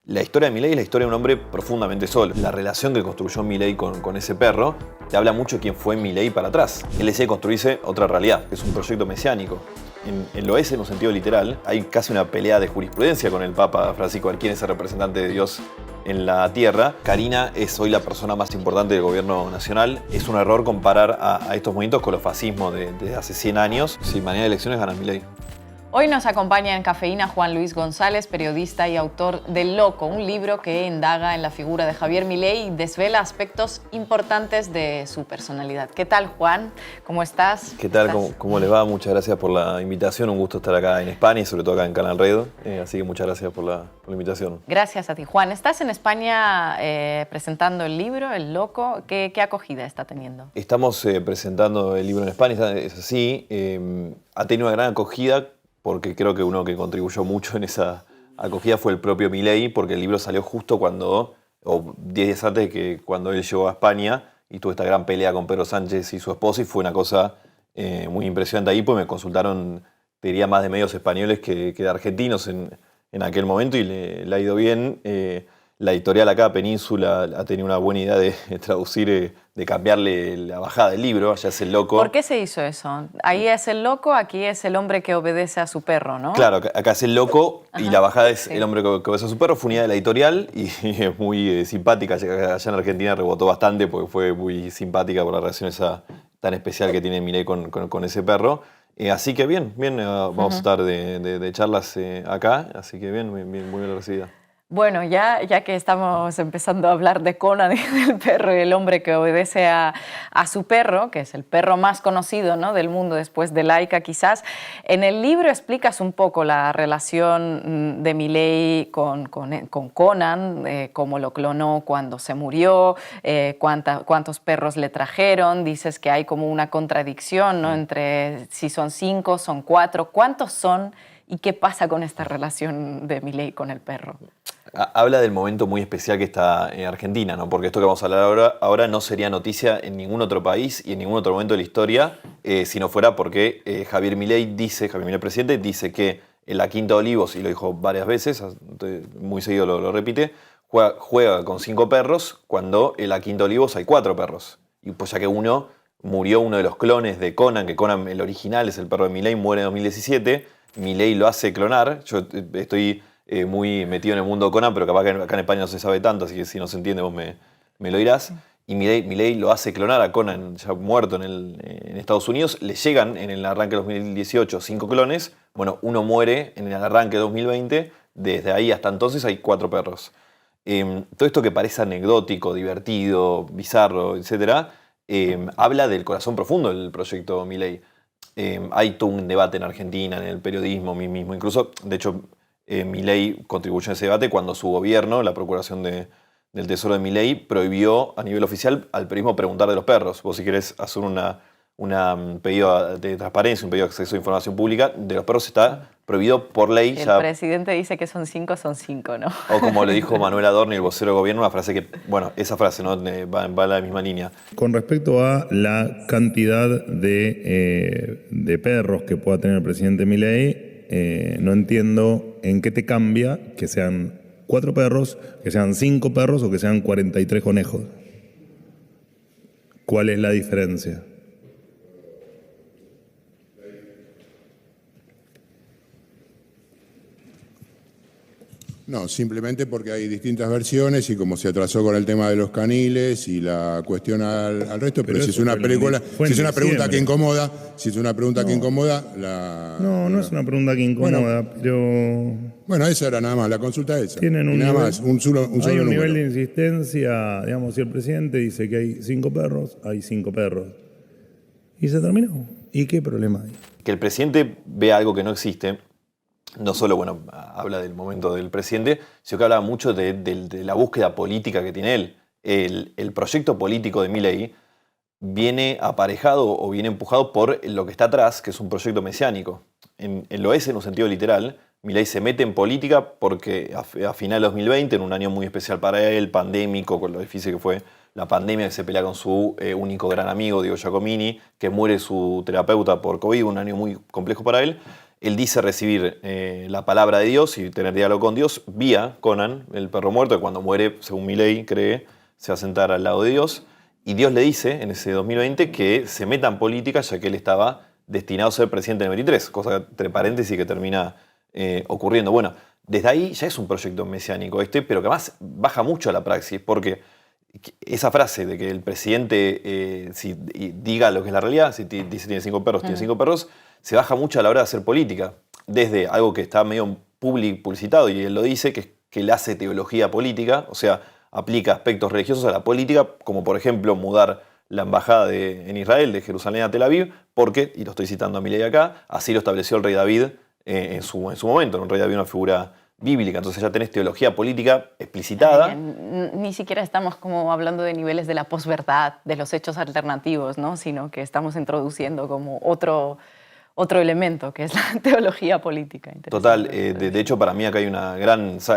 La historia de Milei es la historia de un hombre profundamente solo. La relación que construyó Milei con ese perro te habla mucho de quién fue Milei para atrás. Él decide construirse otra realidad, que es un proyecto mesiánico. Lo es en un sentido literal. Hay casi una pelea de jurisprudencia con el Papa Francisco, quién es el representante de Dios en la tierra. Karina es hoy la persona más importante del gobierno nacional. Es un error comparar a estos movimientos con los fascismos de hace 100 años. Si mañana de elecciones gana Milei. Hoy nos acompaña en Cafeína Juan Luis González, periodista y autor de Loco, un libro que indaga en la figura de Javier Milei y desvela aspectos importantes de su personalidad. ¿Qué tal, Juan? ¿Cómo estás? ¿Qué tal? ¿Cómo les va? Muchas gracias por la invitación. Un gusto estar acá en España y sobre todo acá en Canal Red. Así que muchas gracias por la invitación. Gracias a ti, Juan. Estás en España presentando el libro, El Loco. ¿Qué acogida está teniendo? Estamos presentando el libro en España, es así. Ha tenido una gran acogida, porque creo que uno que contribuyó mucho en esa acogida fue el propio Milei, porque el libro salió justo o 10 días antes de que cuando él llegó a España y tuvo esta gran pelea con Pedro Sánchez y su esposa, y fue una cosa muy impresionante ahí, pues me consultaron, te diría, más de medios españoles que de argentinos en aquel momento, y le ha ido bien. La editorial acá, Península, ha tenido una buena idea de traducir, de cambiarle la bajada del libro, allá es El Loco. ¿Por qué se hizo eso? Ahí es el loco, aquí es el hombre que obedece a su perro, ¿no? Claro, acá es El Loco. Ajá, y la bajada es el hombre que obedece a su perro. Fue una idea de la editorial y es muy simpática. Allá en Argentina rebotó bastante porque fue muy simpática por la relación esa tan especial que tiene Milei con ese perro. Así que bien, vamos a estar de charlas acá, así que bien, muy bien recibida. Bueno, ya que estamos empezando a hablar de Conan y del perro y el hombre que obedece a su perro, que es el perro más conocido, ¿no?, del mundo después de Laika quizás, en el libro explicas un poco la relación de Milei con Conan, cómo lo clonó cuando se murió, cuántos perros le trajeron. Dices que hay como una contradicción, ¿no?, entre si son 5, son 4, ¿cuántos son y qué pasa con esta relación de Milei con el perro? Habla del momento muy especial que está en Argentina, ¿no? Porque esto que vamos a hablar ahora no sería noticia en ningún otro país y en ningún otro momento de la historia, si no fuera porque Javier Milei presidente, dice que en la Quinta de Olivos, y lo dijo varias veces, muy seguido lo repite, juega con 5 perros cuando en la Quinta de Olivos hay 4 perros. Y pues ya que murió uno de los clones de Conan, que Conan, el original, es el perro de Milei, muere en 2017, Milei lo hace clonar. Yo estoy muy metido en el mundo Conan, pero capaz que acá en España no se sabe tanto, así que si no se entiende vos me lo dirás. Y Milei lo hace clonar a Conan, ya muerto en Estados Unidos. Le llegan en el arranque de 2018 5 clones. Bueno, uno muere en el arranque de 2020. Desde ahí hasta entonces hay 4 perros. Todo esto que parece anecdótico, divertido, bizarro, etc., habla del corazón profundo del proyecto Milei. Hay todo un debate en Argentina, en el periodismo mismo. Incluso, de hecho, Milei contribuyó a ese debate cuando su gobierno, la Procuración del Tesoro de Milei, prohibió a nivel oficial al periodismo preguntar de los perros. Vos, si querés hacer un pedido de transparencia, un pedido de acceso a información pública, de los perros está prohibido por ley. El presidente dice que son 5, ¿no? O como le dijo Manuel Adorni, el vocero del gobierno, una frase que, bueno, esa frase, ¿no?, va en la misma línea. Con respecto a la cantidad de perros que pueda tener el presidente Milei, no entiendo en qué te cambia que sean 4 perros, que sean 5 perros o que sean 43 conejos. ¿Cuál es la diferencia? No, simplemente porque hay distintas versiones y como se atrasó con el tema de los caniles y la cuestión al resto, pero si es una película, si es una pregunta que incomoda, No es una pregunta que incomoda, pero... Bueno, esa era nada más, la consulta esa. Tienen un nada nivel, más, un solo hay un número. nivel de insistencia, digamos, si el presidente dice que hay 5 perros, hay 5 perros. Y se terminó. ¿Y qué problema hay? Que el presidente vea algo que no existe. No solo, bueno, habla del momento del presidente, sino que habla mucho de la búsqueda política que tiene él. El proyecto político de Milei viene aparejado o viene empujado por lo que está atrás, que es un proyecto mesiánico. Lo es en un sentido literal. Milei se mete en política porque a final de 2020, en un año muy especial para él, pandémico, con lo difícil que fue la pandemia, que se pelea con su único gran amigo, Diego Giacomini, que muere su terapeuta por COVID, un año muy complejo para él. él dice recibir la palabra de Dios y tener diálogo con Dios vía Conan, el perro muerto, que cuando muere, según Milei cree, se va a sentar al lado de Dios. Y Dios le dice en ese 2020 que se meta en política, ya que él estaba destinado a ser presidente en el 23, cosa entre paréntesis que termina ocurriendo. Bueno, desde ahí ya es un proyecto mesiánico pero que además baja mucho a la praxis, porque esa frase de que el presidente diga lo que es la realidad, si dice tiene 5 perros, tiene 5 perros, se baja mucho a la hora de hacer política, desde algo que está medio publicitado, y él lo dice, que él hace teología política, o sea, aplica aspectos religiosos a la política, como por ejemplo mudar la embajada en Israel, de Jerusalén a Tel Aviv, porque, y lo estoy citando a Milei acá, así lo estableció el rey David en su momento. El rey David, una figura bíblica, entonces ya tenés teología política explicitada. Ni siquiera estamos como hablando de niveles de la posverdad, de los hechos alternativos, ¿no? Sino que estamos introduciendo como otro elemento, que es la teología política. Total, de hecho para mí acá hay una gran, es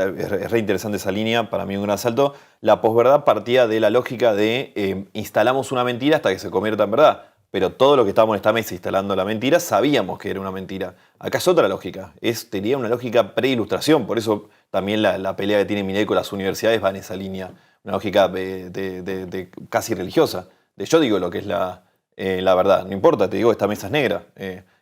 re interesante esa línea, para mí un gran salto. La posverdad partía de la lógica de instalamos una mentira hasta que se convierta en verdad, pero todo lo que estábamos en esta mesa instalando la mentira sabíamos que era una mentira. Acá es otra lógica, tenía una lógica pre-ilustración, por eso también la pelea que tiene Milei con las universidades va en esa línea, una lógica de casi religiosa, de yo digo lo que es la verdad, no importa, te digo, esta mesa es negra.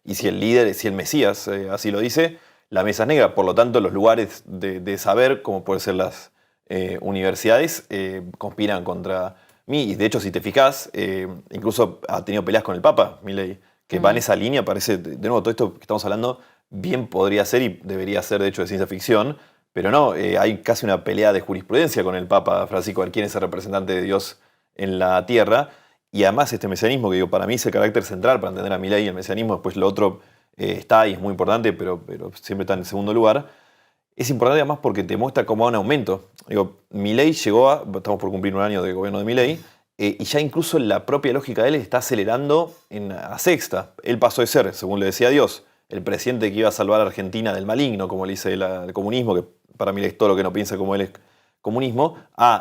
Y si el líder, si el Mesías así lo dice, la mesa es negra. Por lo tanto, los lugares de saber, como pueden ser las universidades, conspiran contra mí. Y de hecho, si te fijas, incluso ha tenido peleas con el Papa, Milei, que va en esa línea. Parece, de nuevo, todo esto que estamos hablando bien podría ser y debería ser, de hecho, de ciencia ficción. Pero no, hay casi una pelea de jurisprudencia con el Papa Francisco, quién es el representante de Dios en la tierra. Y además este mesianismo, que digo, para mí es el carácter central para entender a Milei, el mesianismo, después lo otro está y es muy importante, pero siempre está en segundo lugar. Es importante además porque te muestra cómo va un aumento. Digo, Milei llegó estamos por cumplir un año de gobierno de Milei, y ya incluso la propia lógica de él está acelerando a sexta. Él pasó de ser, según le decía Dios, el presidente que iba a salvar a Argentina del maligno, como le dice el comunismo, que para Milei es todo lo que no piensa como él es comunismo,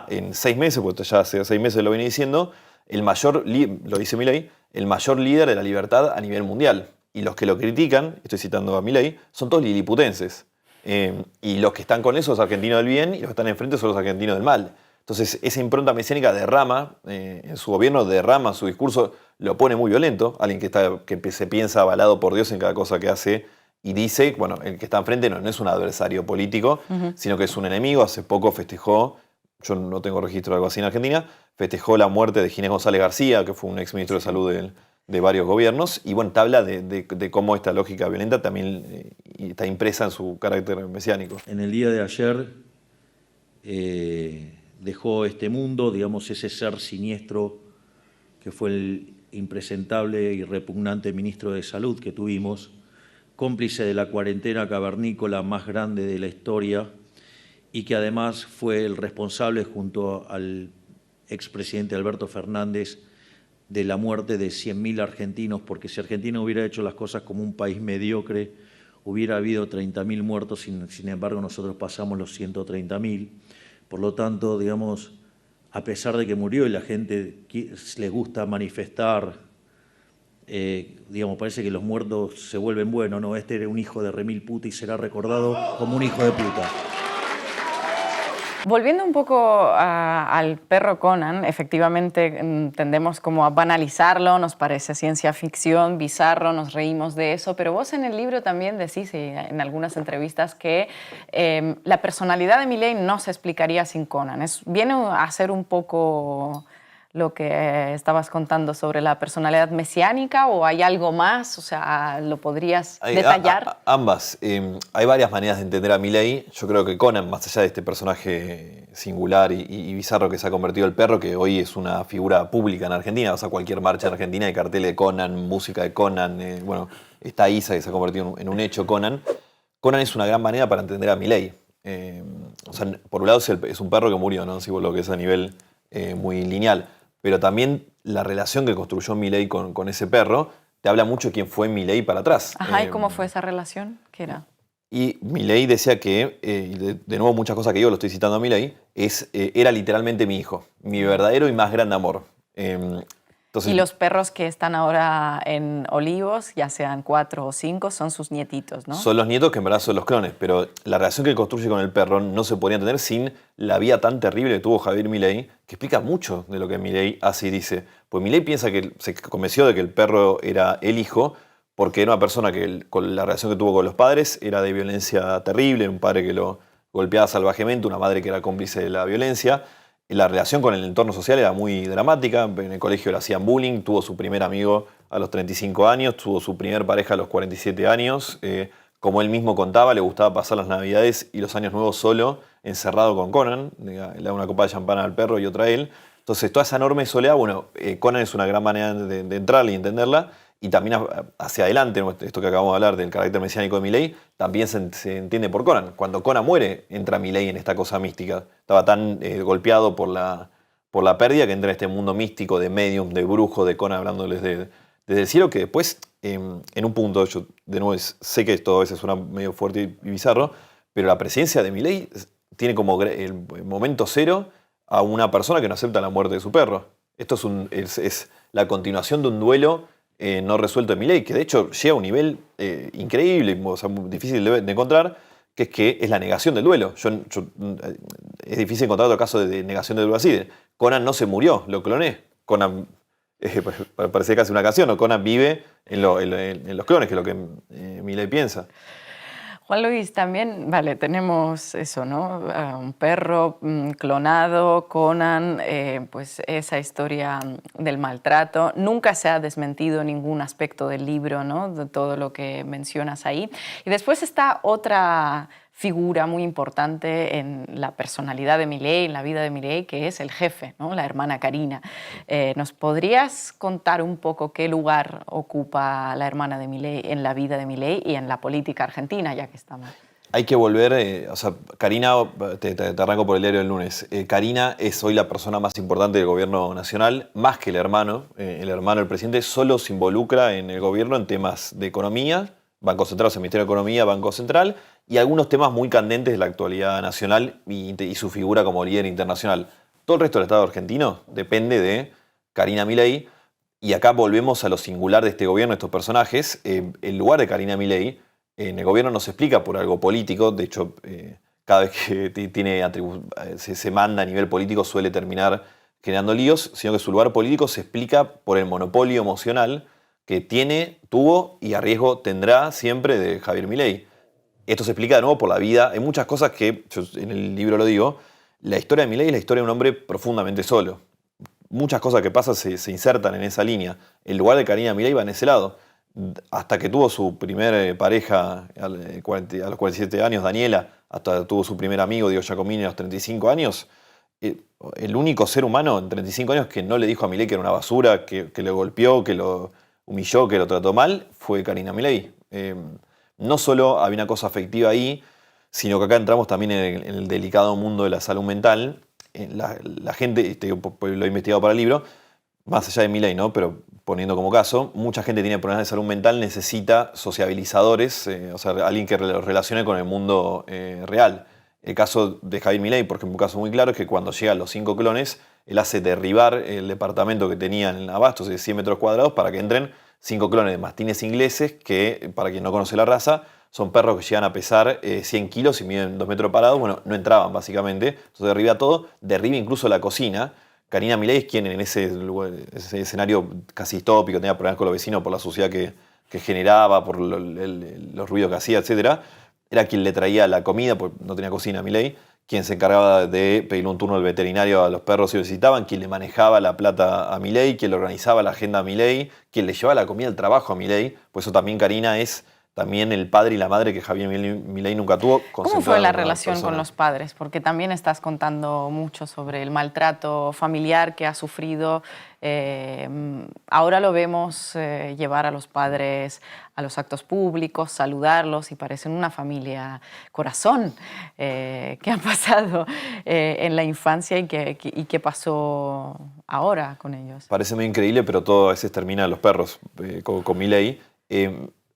en 6 meses, porque ya hace 6 meses lo viene diciendo, el mayor, lo dice Milei, el mayor líder de la libertad a nivel mundial. Y los que lo critican, estoy citando a Milei, son todos liliputenses. Y los que están con eso son los argentinos del bien y los que están enfrente son los argentinos del mal. Entonces esa impronta mesiánica derrama, en su gobierno derrama su discurso, lo pone muy violento, alguien que se piensa avalado por Dios en cada cosa que hace y dice, bueno, el que está enfrente no es un adversario político, sino que es un enemigo. Hace poco festejó, yo no tengo registro de algo así en Argentina, festejó la muerte de Ginés González García, que fue un exministro de Salud de varios gobiernos, y bueno, te habla de cómo esta lógica violenta también está impresa en su carácter mesiánico. En el día de ayer dejó este mundo, digamos, ese ser siniestro que fue el impresentable y repugnante ministro de Salud que tuvimos, cómplice de la cuarentena cavernícola más grande de la historia, y que además fue el responsable junto al expresidente Alberto Fernández de la muerte de 100.000 argentinos, porque si Argentina hubiera hecho las cosas como un país mediocre, hubiera habido 30.000 muertos, sin embargo nosotros pasamos los 130.000. Por lo tanto, digamos, a pesar de que murió y la gente les gusta manifestar, digamos, parece que los muertos se vuelven buenos, no, este era un hijo de remil puta y será recordado como un hijo de puta. Volviendo un poco al perro Conan, efectivamente tendemos como a banalizarlo, nos parece ciencia ficción, bizarro, nos reímos de eso, pero vos en el libro también decís en algunas entrevistas que la personalidad de Milei no se explicaría sin Conan. Viene a ser un poco lo que estabas contando sobre la personalidad mesiánica, o hay algo más, o sea, ¿lo podrías detallar? Ambas. Hay varias maneras de entender a Milei. Yo creo que Conan, más allá de este personaje singular y bizarro que se ha convertido el perro, que hoy es una figura pública en Argentina, vas a cualquier marcha en Argentina, hay carteles de Conan, música de Conan, bueno, está Isa que se ha convertido en un hecho Conan. Conan es una gran manera para entender a Milei. O sea, por un lado es un perro que murió, ¿no? Si vos lo que es a nivel muy lineal. Pero también la relación que construyó Milei con ese perro te habla mucho de quién fue Milei para atrás. Ajá, ¿y cómo fue esa relación? ¿Qué era? Y Milei decía que, de nuevo muchas cosas que yo lo estoy citando a Milei, era literalmente mi hijo, mi verdadero y más grande amor. Entonces, y los perros que están ahora en Olivos, ya sean 4 o 5, son sus nietitos, ¿no? son los nietos que en verdad son los clones, pero la relación que él construye con el perro no se podría entender sin la vida tan terrible que tuvo Javier Milei, que explica mucho de lo que Milei hace y dice. Pues Milei piensa que se convenció de que el perro era el hijo, porque era una persona que con la relación que tuvo con los padres era de violencia terrible, un padre que lo golpeaba salvajemente, una madre que era cómplice de la violencia. La relación con el entorno social era muy dramática, en el colegio le hacían bullying, tuvo su primer amigo a los 35 años, tuvo su primer pareja a los 47 años, como él mismo contaba, le gustaba pasar las Navidades y los Años Nuevos solo, encerrado con Conan, le da una copa de champán al perro y otra a él. Entonces toda esa enorme soledad, bueno, Conan es una gran manera de entrarle y entenderla, y también hacia adelante, esto que acabamos de hablar del carácter mesiánico de Milei, también se entiende por Conan. Cuando Conan muere, entra Milei en esta cosa mística. Estaba tan golpeado por la pérdida que entra en este mundo místico de medium, de brujo, de Conan hablándoles desde el cielo, que después, en un punto, yo de nuevo sé que esto a veces suena medio fuerte y bizarro, pero la presencia de Milei tiene como el momento cero a una persona que no acepta la muerte de su perro. Esto es la continuación de un duelo no resuelto de Milei, que de hecho llega a un nivel increíble, o sea, muy difícil de encontrar, que es la negación del duelo. Es difícil encontrar otro caso de negación del duelo así. Conan no se murió, lo cloné. Conan, parece casi una canción, ¿no? Conan vive en los clones, que es lo que Milei piensa. Juan Luis, también, vale, tenemos eso, ¿no? Un perro clonado, Conan, pues esa historia del maltrato. Nunca se ha desmentido ningún aspecto del libro, ¿no? De todo lo que mencionas ahí. Y después está otra figura muy importante en la personalidad de Milei, en la vida de Milei, que es el jefe, ¿no? La hermana Karina. ¿Nos podrías contar un poco qué lugar ocupa la hermana de Milei en la vida de Milei y en la política argentina, ya que estamos? Hay que volver, o sea, Karina, te arranco por el diario del lunes. Karina es hoy la persona más importante del gobierno nacional, más que el hermano. El hermano del presidente solo se involucra en el gobierno en temas de economía, Banco Central, o sea, Ministerio de Economía, Banco Central, y algunos temas muy candentes de la actualidad nacional y su figura como líder internacional. Todo el resto del Estado argentino depende de Karina Milei, y acá volvemos a lo singular de este gobierno, estos personajes. El lugar de Karina Milei en el gobierno no se explica por algo político, de hecho, cada vez que se manda a nivel político suele terminar generando líos, sino que su lugar político se explica por el monopolio emocional que tuvo y a riesgo tendrá siempre de Javier Milei. Esto se explica de nuevo por la vida. Hay muchas cosas que, yo en el libro lo digo, la historia de Milei es la historia de un hombre profundamente solo. Muchas cosas que pasan se insertan en esa línea. El lugar de Karina Milei va en ese lado. Hasta que tuvo su primer pareja a los 47 años, Daniela, hasta tuvo su primer amigo, Diego Giacomini, a los 35 años, el único ser humano en 35 años que no le dijo a Milei que era una basura, que lo golpeó, que lo humilló, que lo trató mal, fue Karina Milei. No solo había una cosa afectiva ahí, sino que acá entramos también en el delicado mundo de la salud mental. La gente, lo he investigado para el libro, más allá de Milei, ¿no? Pero poniendo como caso, mucha gente tiene problemas de salud mental, necesita sociabilizadores, o sea, alguien que los relacione con el mundo real. El caso de Javier Milei, por ejemplo, un caso muy claro es que cuando llegan los 5 clones, él hace derribar el departamento que tenían en Abastos de 100 metros cuadrados para que entren 5 clones de mastines ingleses que, para quien no conoce la raza, son perros que llegan a pesar 100 kilos y miden 2 metros parados. Bueno, no entraban básicamente, entonces derriba todo, derriba incluso la cocina. Karina Milei es quien en ese escenario casi distópico, tenía problemas con los vecinos por la suciedad que generaba, por los ruidos que hacía, etc. Era quien le traía la comida, porque no tenía cocina Milei, quien se encargaba de pedir un turno al veterinario a los perros si lo visitaban, quien le manejaba la plata a Milei, quien le organizaba la agenda a Milei, quien le llevaba la comida al trabajo a Milei. Por eso también Karina es también el padre y la madre que Javier Milei nunca tuvo. ¿Cómo fue la relación con los padres? Porque también estás contando mucho sobre el maltrato familiar que ha sufrido. Ahora lo vemos llevar a los padres a los actos públicos, saludarlos y parecen una familia corazón. ¿Qué ha pasado en la infancia y qué pasó ahora con ellos? Parece muy increíble, pero todo a veces termina en los perros, con Milei.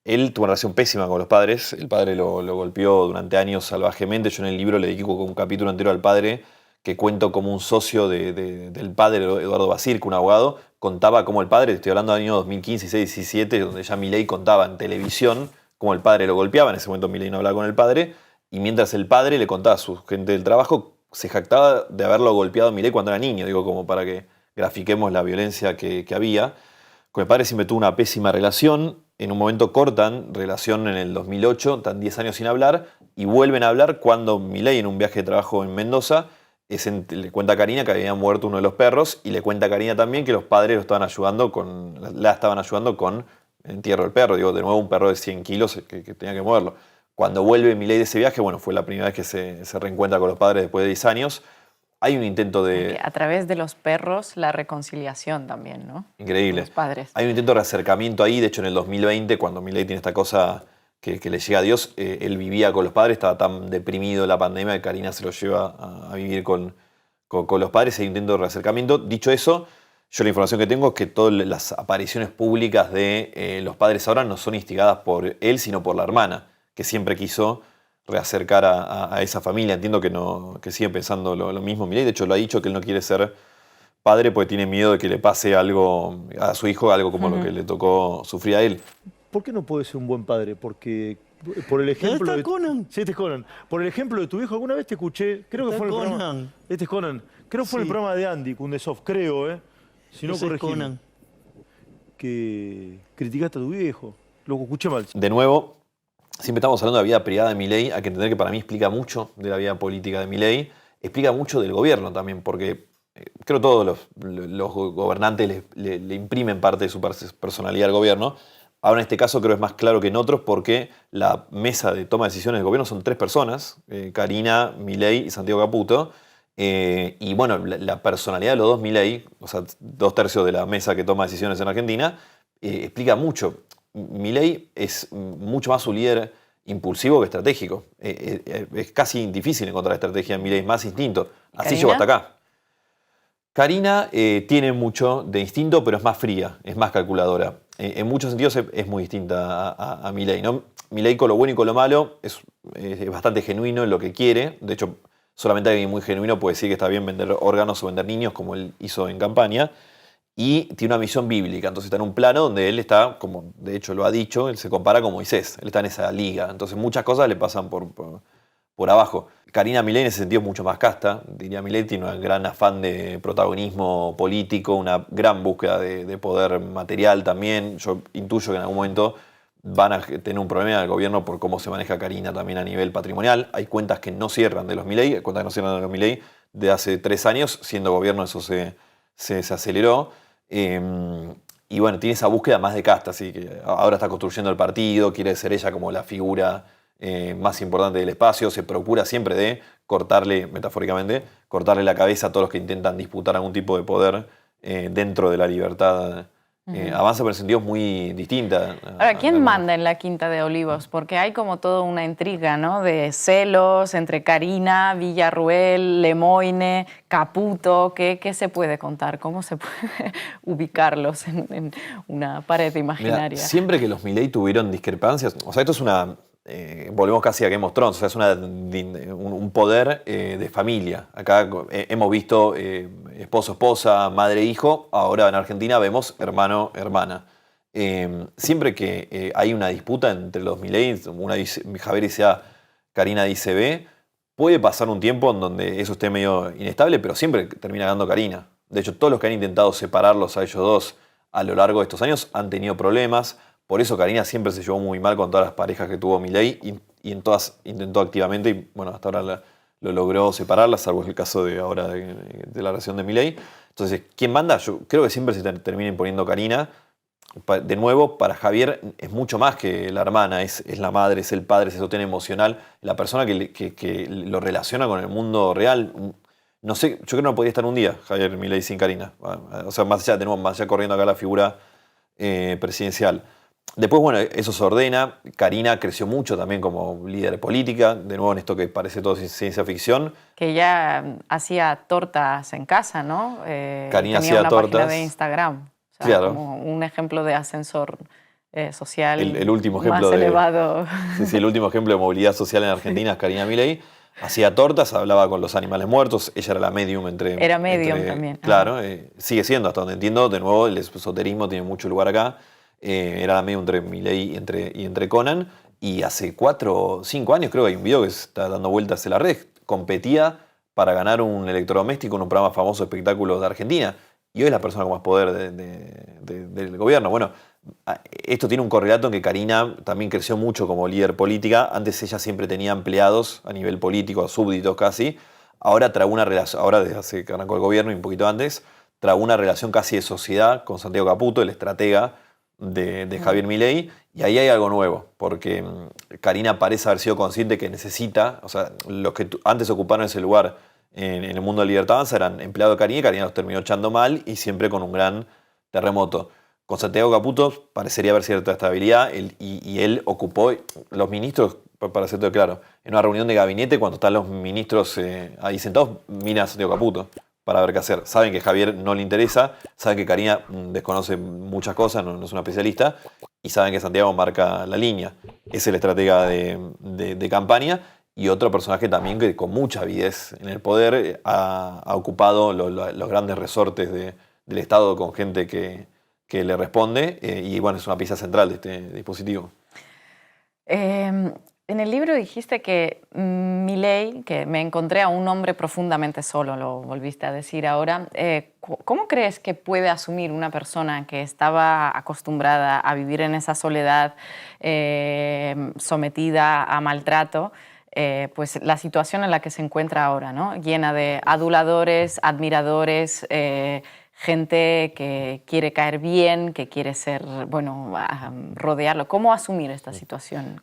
Él tuvo una relación pésima con los padres. El padre lo golpeó durante años salvajemente. Yo en el libro le dedico un capítulo entero al padre, que cuento como un socio del padre, Eduardo Basirca, un abogado, contaba cómo el padre, estoy hablando del año 2015, 16, 17, donde ya Milei contaba en televisión cómo el padre lo golpeaba. En ese momento Milei no hablaba con el padre, y mientras el padre le contaba a su gente del trabajo, se jactaba de haberlo golpeado a Milei cuando era niño, digo, como para que grafiquemos la violencia que había. Con el padre siempre tuvo una pésima relación. En un momento cortan relación en el 2008, están 10 años sin hablar, y vuelven a hablar cuando Milei, en un viaje de trabajo en Mendoza, le cuenta a Karina que había muerto uno de los perros, y le cuenta a Karina también que los padres la estaban ayudando con el entierro del perro. Digo, de nuevo un perro de 100 kilos que tenía que moverlo. Cuando vuelve Milei de ese viaje, bueno, fue la primera vez que se reencuentra con los padres después de 10 años. Hay un intento de... A través de los perros, la reconciliación también, ¿no? Increíble. Los padres. Hay un intento de acercamiento ahí. De hecho, en el 2020, cuando Milei tiene esta cosa que le llega a Dios, él vivía con los padres, estaba tan deprimido de la pandemia que Karina se lo lleva a vivir con los padres. Hay un intento de reacercamiento. Dicho eso, yo la información que tengo es que todas las apariciones públicas de los padres ahora no son instigadas por él, sino por la hermana, que siempre quiso reacercar a esa familia. Entiendo que sigue pensando lo mismo Milei. De hecho, lo ha dicho que él no quiere ser padre porque tiene miedo de que le pase algo a su hijo, algo como lo que le tocó sufrir a él. ¿Por qué no puede ser un buen padre? Porque por el ejemplo ¿Está Conan? Sí, este es Conan. Por el ejemplo de tu hijo, alguna vez te escuché, creo que fue en el programa. Conan. Este es Conan. Creo que fue en el programa de Andy Kundesov, creo, si no Ese es corregime. Conan. Que criticaste a tu viejo. Lo escuché mal. De nuevo, siempre estamos hablando de la vida privada de Milei. Hay que entender que para mí explica mucho de la vida política de Milei. Explica mucho del gobierno también, porque creo que todos los gobernantes le imprimen parte de su personalidad al gobierno. Ahora en este caso creo que es más claro que en otros porque la mesa de toma de decisiones del gobierno son 3 personas, Karina, Milei y Santiago Caputo. Y bueno, la personalidad de los dos Milei, o sea, 2/3 de la mesa que toma decisiones en Argentina, explica mucho. Milei es mucho más un líder impulsivo que estratégico. Es casi difícil encontrar estrategia en Milei, es más instinto. Así llegó hasta acá. Karina tiene mucho de instinto, pero es más fría, es más calculadora. En muchos sentidos es muy distinta a Milei, ¿no? Milei, con lo bueno y con lo malo, es bastante genuino en lo que quiere. De hecho, solamente alguien muy genuino puede decir que está bien vender órganos o vender niños, como él hizo en campaña. Y tiene una misión bíblica, entonces está en un plano donde él está, como de hecho lo ha dicho, él se compara con Moisés, él está en esa liga. Entonces muchas cosas le pasan por abajo. Karina Milei en ese sentido es mucho más casta. Diría Milei tiene un gran afán de protagonismo político, una gran búsqueda de poder material también. Yo intuyo que en algún momento van a tener un problema del gobierno por cómo se maneja Karina también a nivel patrimonial. Hay cuentas que no cierran de los Milei, hay cuentas que no cierran de los Milei de hace 3 años. Siendo gobierno eso se aceleró. Y bueno, tiene esa búsqueda más de casta, así que ahora está construyendo el partido, quiere ser ella como la figura más importante del espacio, se procura siempre de cortarle, metafóricamente, cortarle la cabeza a todos los que intentan disputar algún tipo de poder dentro de la libertad. Avanza por sentidos muy distinta. Ahora, ¿quién manda en la Quinta de Olivos? Porque hay como toda una intriga, ¿no? De celos entre Karina, Villarruel, Lemoine, Caputo. ¿Qué se puede contar? ¿Cómo se puede ubicarlos en una pared imaginaria? Mira, siempre que los Milei tuvieron discrepancias, o sea, esto es una... volvemos casi a Game of Thrones, o sea, es un poder de familia. Acá hemos visto esposo, esposa, madre, hijo. Ahora en Argentina vemos hermano, hermana. Siempre que hay una disputa entre los Milei, Javier dice A, Karina dice B, puede pasar un tiempo en donde eso esté medio inestable, pero siempre termina ganando Karina. De hecho, todos los que han intentado separarlos a ellos dos a lo largo de estos años han tenido problemas. Por eso Karina siempre se llevó muy mal con todas las parejas que tuvo Milei y en todas intentó activamente y bueno, hasta ahora lo logró separarlas, salvo el caso de ahora de la relación de Milei. Entonces, ¿quién manda? Yo creo que siempre se termina imponiendo Karina. De nuevo, para Javier es mucho más que la hermana, es la madre, es el padre, es el sostén emocional, la persona que lo relaciona con el mundo real. No sé, yo creo que no podría estar un día Javier Milei sin Karina. O sea, más allá corriendo acá la figura presidencial. Después, bueno, eso se ordena. Karina creció mucho también como líder política. De nuevo, en esto que parece todo ciencia ficción. Que ella hacía tortas en casa, ¿no? Karina tenía hacía una tortas. página de Instagram. O sea, Claro. como un ejemplo de ascensor social El último ejemplo más elevado. Sí, el último ejemplo de movilidad social en Argentina es Karina Milei. hacía tortas, hablaba con los animales muertos, ella era la medium entre... Era medium también. Claro, sigue siendo, hasta donde entiendo, de nuevo, el esoterismo tiene mucho lugar acá. Era la medium entre Milei y entre Conan, y hace 4 o 5 años creo que hay un video que está dando vueltas en la red, competía para ganar un electrodoméstico en un programa famoso de espectáculos de Argentina, y hoy es la persona con más poder del gobierno. Bueno, esto tiene un correlato en que Karina también creció mucho como líder política. Antes ella siempre tenía empleados a nivel político, súbditos casi. Ahora trae una relación, ahora desde hace que arrancó el gobierno y un poquito antes, trae una relación casi de sociedad con Santiago Caputo, el estratega de Javier Milei. Y ahí hay algo nuevo, porque Karina parece haber sido consciente que necesita, o sea, los que antes ocuparon ese lugar en el mundo de Libertad Avanza eran empleados de Karina, y Karina los terminó echando mal y siempre con un gran terremoto. Con Santiago Caputo parecería haber cierta estabilidad y él ocupó los ministros, para ser todo claro, en una reunión de gabinete, cuando están los ministros ahí sentados, mira a Santiago Caputo para ver qué hacer. Saben que Javier no le interesa, saben que Karina desconoce muchas cosas, no es una especialista, y saben que Santiago marca la línea. Es el estratega de campaña, y otro personaje también que con mucha avidez en el poder ha ocupado los grandes resortes del Estado con gente que le responde, y bueno, es una pieza central de este dispositivo. En el libro dijiste que Milei, que me encontré a un hombre profundamente solo, lo volviste a decir ahora. ¿Cómo crees que puede asumir una persona que estaba acostumbrada a vivir en esa soledad, sometida a maltrato, pues la situación en la que se encuentra ahora, ¿no? Llena de aduladores, admiradores, gente que quiere caer bien, que quiere ser, bueno, rodearlo? ¿Cómo asumir esta situación?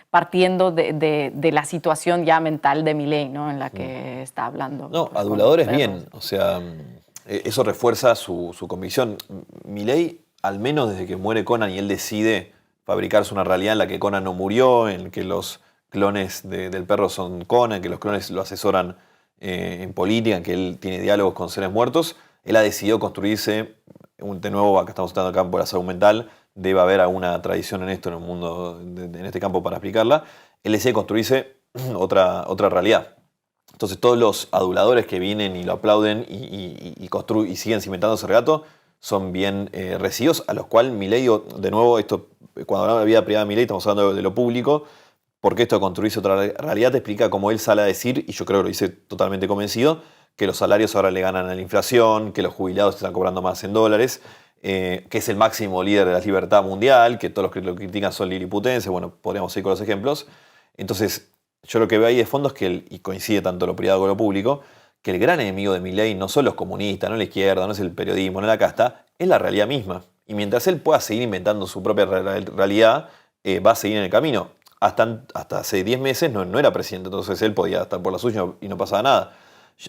Partiendo de la situación ya mental de Milei, ¿no? En la que está hablando. No, aduladores bien, o sea, eso refuerza su convicción. Milei, al menos desde que muere Conan y él decide fabricarse una realidad en la que Conan no murió, en que los clones del perro son Conan, que los clones lo asesoran en política, en que él tiene diálogos con seres muertos, él ha decidido construirse, de nuevo, acá estamos tratando el campo de la salud mental, debe haber alguna tradición en esto, en el mundo, en este campo para explicarla, él decide construirse otra realidad. Entonces todos los aduladores que vienen y lo aplauden y siguen cimentando ese relato son bien recibidos, a los cuales Milei, de nuevo, esto, cuando hablamos de la vida privada de Milei, estamos hablando de lo público, porque esto de construirse otra realidad te explica cómo él sale a decir, y yo creo que lo dice totalmente convencido, que los salarios ahora le ganan a la inflación, que los jubilados están cobrando más en dólares, que es el máximo líder de la libertad mundial, que todos los que lo critican son liliputenses. Bueno, podríamos ir con los ejemplos. Entonces, yo lo que veo ahí de fondo es que, y coincide tanto lo privado como lo público, que el gran enemigo de Milei no son los comunistas, no es la izquierda, no es el periodismo, no es la casta, es la realidad misma. Y mientras él pueda seguir inventando su propia realidad, va a seguir en el camino. Hasta hace 10 meses no era presidente, entonces él podía estar por la suya y no pasaba nada.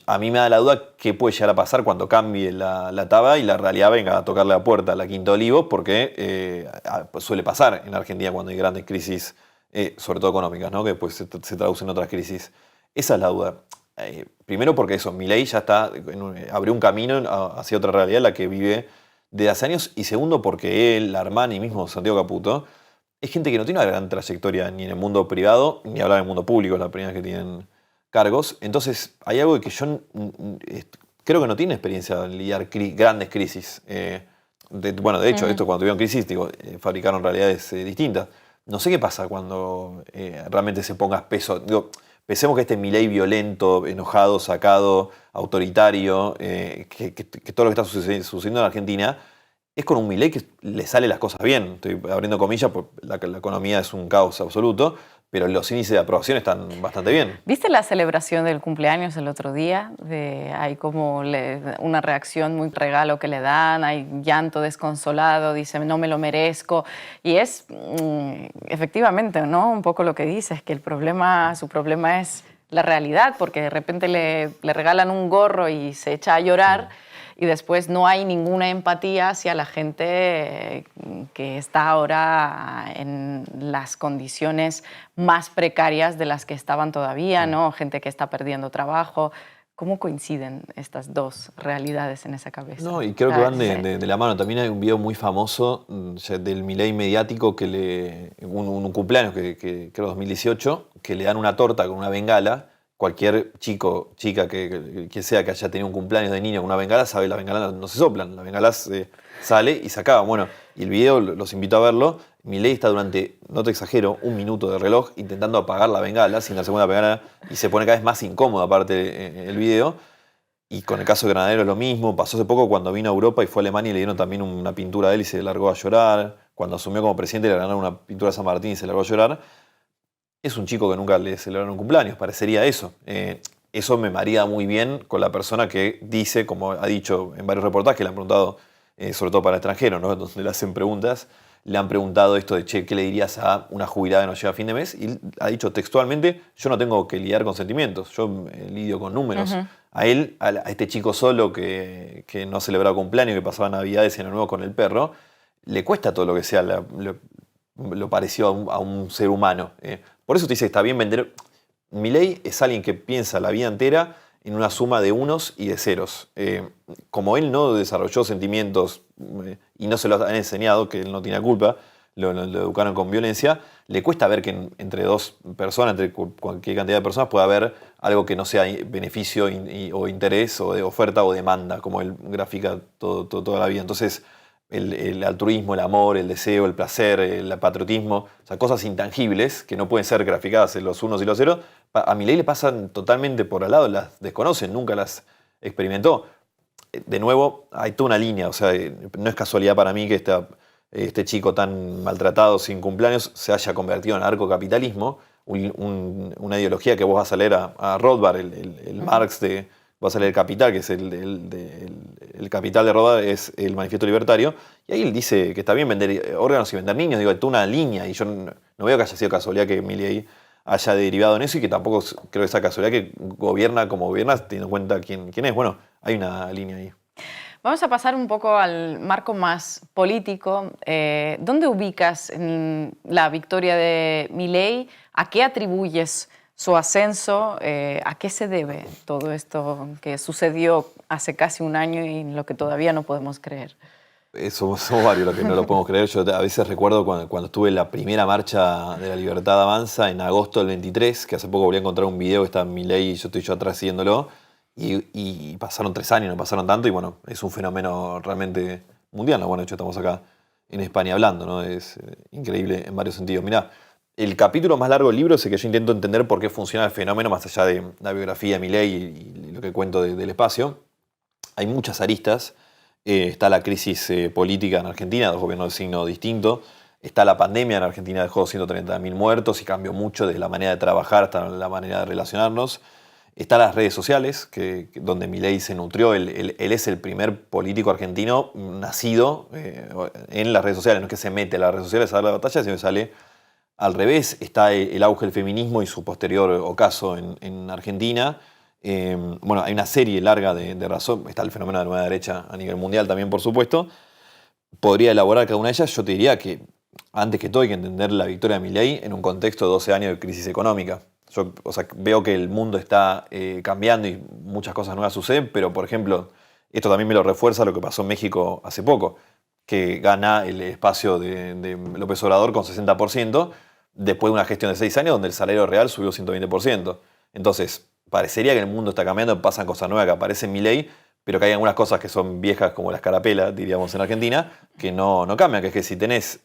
A mí me da la duda qué puede llegar a pasar cuando cambie la taba y la realidad venga a tocarle la puerta a la Quinta Olivos, porque suele pasar en Argentina cuando hay grandes crisis, sobre todo económicas, ¿no? Que después se traducen en otras crisis. Esa es la duda. Primero porque eso, Milei ya está, abrió un camino hacia otra realidad en la que vive desde hace años, y segundo porque él, Armani y mismo Santiago Caputo, es gente que no tiene una gran trayectoria ni en el mundo privado, ni hablar en el mundo público, es la primera vez que tienen cargos. Entonces hay algo que yo creo que no tiene experiencia en lidiar grandes crisis. Bueno, de hecho, esto cuando tuvieron crisis, fabricaron realidades distintas. No sé qué pasa cuando realmente se ponga peso. Pensemos que este Milei violento, enojado, sacado, autoritario, que todo lo que está sucediendo en Argentina es con un Milei que le sale las cosas bien. Estoy abriendo comillas, porque la economía es un caos absoluto, pero los índices de aprobación están bastante bien. ¿Viste la celebración del cumpleaños el otro día? Hay como una reacción, muy regalo que le dan, hay llanto desconsolado, dice no me lo merezco. Y es efectivamente, ¿no? Un poco lo que dices, que su problema es la realidad, porque de repente le regalan un gorro y se echa a llorar. Sí. Y después no hay ninguna empatía hacia la gente que está ahora en las condiciones más precarias de las que estaban todavía, ¿no? Gente que está perdiendo trabajo. ¿Cómo coinciden estas dos realidades en esa cabeza? No, y creo que van de la mano. También hay un video muy famoso del Milei mediático, un cumpleaños que creo 2018, que le dan una torta con una bengala. Cualquier chica que sea que haya tenido un cumpleaños de niño con una bengala, sabe que las bengalas no se soplan, la bengala sale y se acaba. Bueno, y el video los invito a verlo. Milei está durante, no te exagero, 1 minuto de reloj intentando apagar la bengala sin darse cuenta de la bengala y se pone cada vez más incómodo aparte el video. Y con el caso de Granadero es lo mismo. Pasó hace poco cuando vino a Europa y fue a Alemania y le dieron también una pintura a él y se largó a llorar. Cuando asumió como presidente le ganaron una pintura a San Martín y se largó a llorar. Es un chico que nunca le celebraron un cumpleaños, parecería eso. Eso me marida muy bien con la persona que dice, como ha dicho en varios reportajes que le han preguntado, sobre todo para el extranjero, ¿no? Donde le hacen preguntas, le han preguntado esto de, che, ¿qué le dirías a una jubilada que no llega a fin de mes? Y ha dicho textualmente, yo no tengo que lidiar con sentimientos, yo lidio con números. Uh-huh. A él, a este chico solo que no celebraba cumpleaños, que pasaba Navidades y Año Nuevo con el perro, le cuesta todo lo que sea lo parecido a un ser humano. Por eso te dice que está bien vender. Milei es alguien que piensa la vida entera en una suma de unos y de ceros. Como él no desarrolló sentimientos y no se lo han enseñado, que él no tiene culpa, lo educaron con violencia, le cuesta ver que entre dos personas, entre cualquier cantidad de personas, puede haber algo que no sea beneficio o interés o de oferta o demanda, como él grafica toda la vida. Entonces, el altruismo, el amor, el deseo, el placer, el patriotismo, o sea, cosas intangibles que no pueden ser graficadas en los unos y los ceros, a Milei le pasan totalmente por al lado, las desconocen, nunca las experimentó. De nuevo, hay toda una línea, o sea, no es casualidad para mí que este chico tan maltratado sin cumpleaños se haya convertido en anarcocapitalismo, una ideología que vos vas a leer a Rothbard, el Marx de... Vas a leer El Capital, que es el Capital de Rothbard, es el Manifiesto Libertario, y ahí él dice que está bien vender órganos y vender niños. Digo, hay toda una línea, y yo no veo que haya sido casualidad que Milei haya derivado en eso, y que tampoco creo que sea casualidad que gobierna como gobierna, teniendo en cuenta quién es. Bueno, hay una línea ahí. Vamos a pasar un poco al marco más político. ¿Dónde ubicas la victoria de Milei? ¿A qué atribuyes su ascenso? ¿A qué se debe todo esto que sucedió hace casi un año y en lo que todavía no podemos creer? Somos varios los que no lo podemos creer. Yo a veces recuerdo cuando estuve en la primera marcha de la Libertad Avanza en agosto del 23, que hace poco volví a encontrar un video que está en Milei y yo estoy atrás siguiéndolo, y pasaron 3 años, no pasaron tanto, y bueno, es un fenómeno realmente mundial. Bueno, de hecho estamos acá en España hablando, ¿no? Es increíble en varios sentidos. Mirá, el capítulo más largo del libro es el que yo intento entender por qué funciona el fenómeno, más allá de la biografía de Milei y lo que cuento del espacio. Hay muchas aristas. Está la crisis política en Argentina, 2 gobiernos de signo distinto. Está la pandemia en Argentina, dejó 130.000 muertos y cambió mucho desde la manera de trabajar hasta la manera de relacionarnos. Está las redes sociales, donde Milei se nutrió. Él es el primer político argentino nacido en las redes sociales. No es que se mete a las redes sociales a dar la batalla, sino que sale al revés. Está el auge del feminismo y su posterior ocaso en Argentina. Bueno, hay una serie larga de razones. Está el fenómeno de la nueva derecha a nivel mundial también, por supuesto. Podría elaborar cada una de ellas. Yo te diría que, antes que todo, hay que entender la victoria de Milei en un contexto de 12 años de crisis económica. Yo, veo que el mundo está cambiando y muchas cosas nuevas suceden, pero, por ejemplo, esto también me lo refuerza lo que pasó en México hace poco, que gana el espacio de López Obrador con 60%, después de una gestión de 6 años donde el salario real subió 120%. Entonces, parecería que el mundo está cambiando, pasan cosas nuevas que aparecen en Milei, pero que hay algunas cosas que son viejas como la escarapela, diríamos en Argentina, que no cambian, que es que si tenés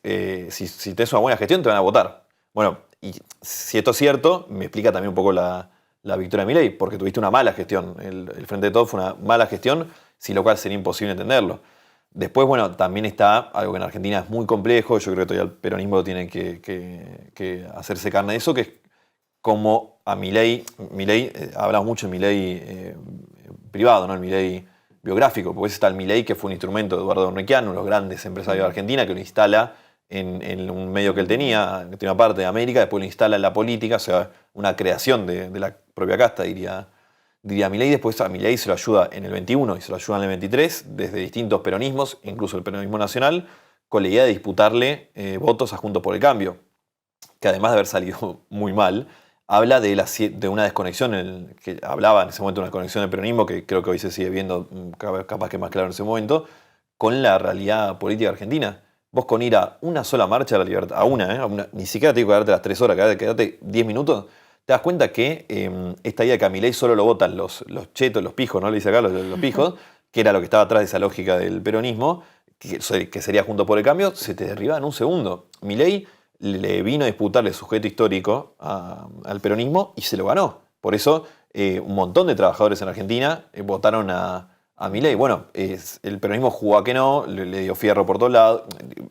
una buena gestión te van a votar. Bueno, y si esto es cierto, me explica también un poco la victoria de Milei, porque tuviste una mala gestión. El Frente de Todos fue una mala gestión, sin lo cual sería imposible entenderlo. Después, bueno, también está algo que en Argentina es muy complejo, yo creo que todavía el peronismo tiene que hacerse carne de eso, que es como a Milei, hablamos mucho de Milei privado, ¿no? El Milei biográfico, porque ese está el Milei que fue un instrumento de Eduardo Enriqueano, uno de los grandes empresarios de Argentina, que lo instala en un medio que él tenía, que tenía parte de América, después lo instala en la política, o sea, una creación de la propia casta, diría Milei. Después a Milei se lo ayuda en el 21 y se lo ayuda en el 23, desde distintos peronismos, incluso el peronismo nacional, con la idea de disputarle votos a Juntos por el Cambio, que además de haber salido muy mal, habla de una desconexión, que hablaba en ese momento de una desconexión del peronismo, que creo que hoy se sigue viendo capaz que más claro en ese momento, con la realidad política argentina. Vos con ir a una sola marcha de la libertad, a una, ni siquiera te digo quedarte las 3 horas, quedarte 10 minutos, te das cuenta que esta idea de que a Milei solo lo votan los chetos, los pijos, ¿no? Le dice acá los pijos, que era lo que estaba atrás de esa lógica del peronismo, que sería Juntos por el Cambio, se te derriba en un segundo. Milei le vino a disputarle sujeto histórico al peronismo y se lo ganó. Por eso un montón de trabajadores en Argentina votaron a Milei. Bueno, el peronismo jugó a que no, le dio fierro por todos lados.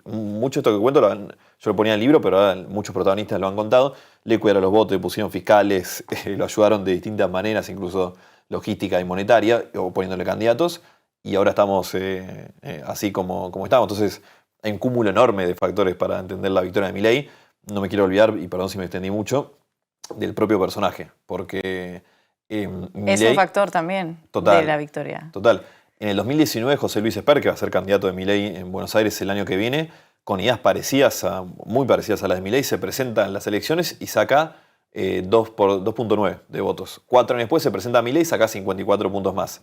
Mucho de esto que cuento yo lo ponía en el libro, pero ahora muchos protagonistas lo han contado. Le cuidaron los votos, le pusieron fiscales, lo ayudaron de distintas maneras, incluso logística y monetaria, o poniéndole candidatos. Y ahora estamos así como estamos. Entonces hay un cúmulo enorme de factores para entender la victoria de Milei. No me quiero olvidar, y perdón si me extendí mucho, del propio personaje, porque Milei, es un factor también de la victoria. Total. En el 2019, José Luis Esper, que va a ser candidato de Milei en Buenos Aires el año que viene, con ideas muy parecidas a las de Milei, se presenta en las elecciones y saca 2.9 de votos. 4 años después se presenta a Milei y saca 54 puntos más.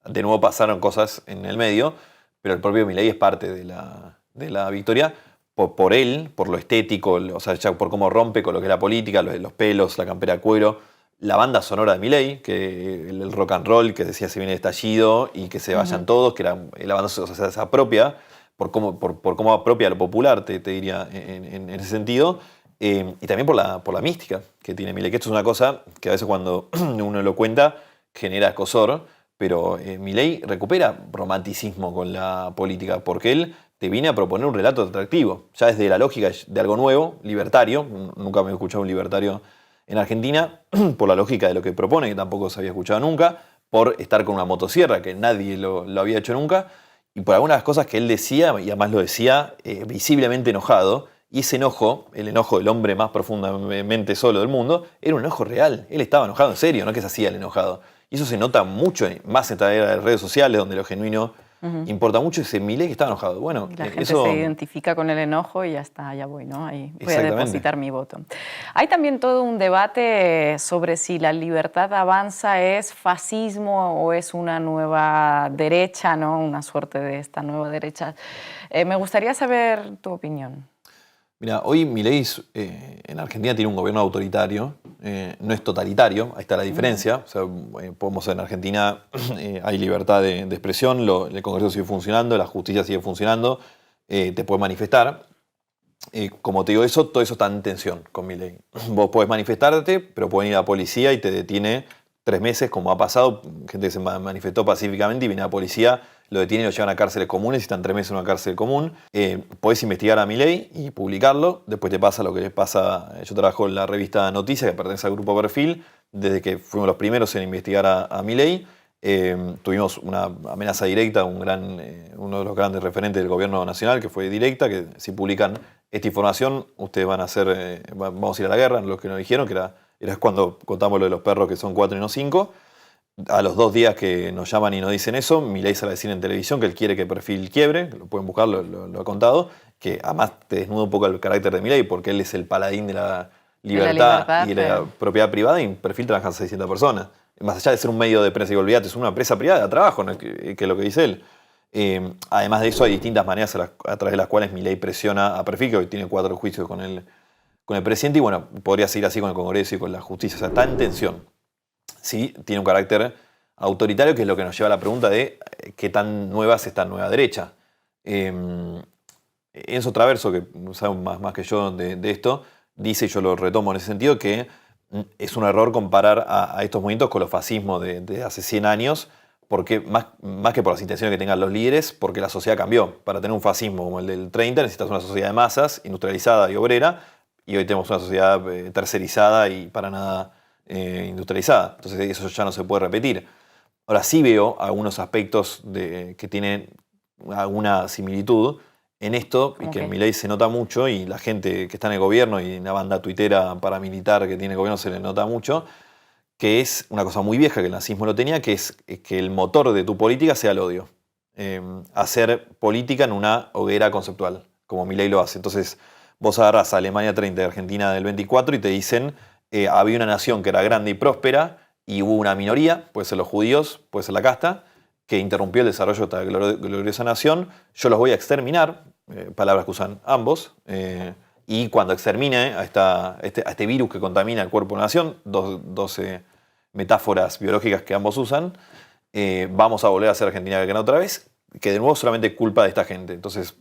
De nuevo pasaron cosas en el medio, pero el propio Milei es parte de la victoria por él, por lo estético, o sea, ya por cómo rompe con lo que es la política, los pelos, la campera de cuero, la banda sonora de Milei, que el rock and roll, que decía se viene el estallido y que se vayan todos, que la banda, o sea, se apropia por cómo apropia lo popular, te diría, en ese sentido, y también por la mística que tiene Milei, que esto es una cosa que a veces cuando uno lo cuenta genera escozor, pero Milei recupera romanticismo con la política, porque él te viene a proponer un relato atractivo, ya desde la lógica de algo nuevo, libertario. Nunca me he escuchado un libertario en Argentina, por la lógica de lo que propone, que tampoco se había escuchado nunca, por estar con una motosierra, que nadie lo había hecho nunca, y por algunas cosas que él decía, y además lo decía visiblemente enojado, y ese enojo, el enojo del hombre más profundamente solo del mundo, era un enojo real. Él estaba enojado en serio, no que se hacía el enojado. Y eso se nota mucho, más en esta era de redes sociales, donde lo genuino importa mucho. Ese Milei que estaba enojado. Bueno, la gente se identifica con el enojo y ya está, ya voy, ¿no? Ahí voy a depositar mi voto. Hay también todo un debate sobre si la libertad avanza es fascismo o es una nueva derecha, ¿no? Una suerte de esta nueva derecha. Me gustaría saber tu opinión. Mira, hoy Milei en Argentina tiene un gobierno autoritario, no es totalitario, ahí está la diferencia. O sea, en Argentina hay libertad de expresión, el Congreso sigue funcionando, la justicia sigue funcionando, te puedes manifestar. Como te digo todo eso está en tensión con Milei. Vos podés manifestarte, pero puede ir a la policía y te detiene 3 meses, como ha pasado, gente que se manifestó pacíficamente y viene a la policía, lo detienen y lo llevan a cárceles comunes y están 3 meses en una cárcel común. Podés investigar a Milei y publicarlo, después te pasa lo que les pasa. Yo trabajo en la revista Noticias, que pertenece al grupo Perfil, desde que fuimos los primeros en investigar a Milei. Tuvimos una amenaza directa, uno de los grandes referentes del gobierno nacional, que fue directa, que si publican esta información, ustedes van a vamos a ir a la guerra, los que nos dijeron, que era cuando contamos lo de los perros, que son 4 y no 5. A los 2 días que nos llaman y nos dicen eso, Milei sale a decir en televisión que él quiere que Perfil quiebre, lo pueden buscar, lo ha contado, que además te desnuda un poco el carácter de Milei, porque él es el paladín de la libertad y de la propiedad privada, y en Perfil trabajan 600 personas. Más allá de ser un medio de prensa y olvidate, es una empresa privada de trabajo, ¿no? que es lo que dice él. Además de eso, hay distintas maneras a través de las cuales Milei presiona a Perfil, que hoy tiene 4 juicios con el presidente, y bueno, podría seguir así con el Congreso y con la justicia. O sea, está en tensión. Sí, tiene un carácter autoritario, que es lo que nos lleva a la pregunta de qué tan nueva es esta nueva derecha. Enzo Traverso, que sabe más que yo de esto, dice, y yo lo retomo en ese sentido, que es un error comparar a estos movimientos con los fascismos de hace 100 años, porque más que por las intenciones que tengan los líderes, porque la sociedad cambió. Para tener un fascismo como el del 30 necesitas una sociedad de masas, industrializada y obrera, y hoy tenemos una sociedad tercerizada y para nada industrializada. Entonces eso ya no se puede repetir. Ahora sí veo algunos aspectos que tienen alguna similitud en esto, y que en Milei se nota mucho, y la gente que está en el gobierno y en la banda tuitera paramilitar que tiene el gobierno se le nota mucho, que es una cosa muy vieja que el nazismo lo tenía, que es que el motor de tu política sea el odio. Hacer política en una hoguera conceptual, como Milei lo hace. Entonces vos agarrás a Alemania 30 de Argentina del 24 y te dicen había una nación que era grande y próspera y hubo una minoría, puede ser los judíos, puede ser la casta, que interrumpió el desarrollo de esta gloriosa nación. Yo los voy a exterminar, palabras que usan ambos, y cuando extermine a este virus que contamina el cuerpo de la nación, 12 metáforas biológicas que ambos usan, vamos a volver a ser Argentina que otra vez, que de nuevo solamente es culpa de esta gente. Entonces,